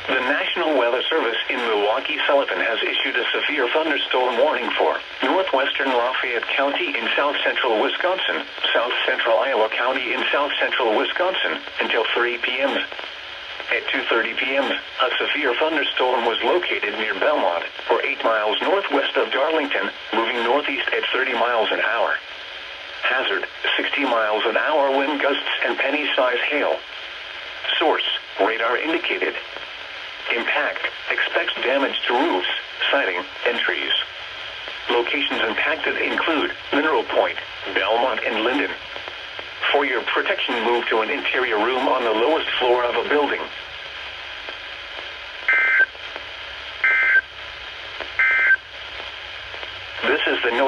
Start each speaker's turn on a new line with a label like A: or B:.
A: The National Weather Service in Milwaukee-Sullivan has issued a severe thunderstorm warning for northwestern Lafayette County in south-central Wisconsin, south-central Iowa County in south-central Wisconsin, until 3 p.m. At 2:30 p.m., a severe thunderstorm was located near Belmont, or 8 miles northwest of Darlington, moving northeast at 30 miles an hour. Hazard, 60 miles an hour wind gusts and penny-size hail. Source, radar indicated. Impact, expects damage to roofs, siding, and trees. Locations impacted include Mineral Point, Belmont, and Linden. For your protection, move to an interior room on the lowest floor of a building. This is the note.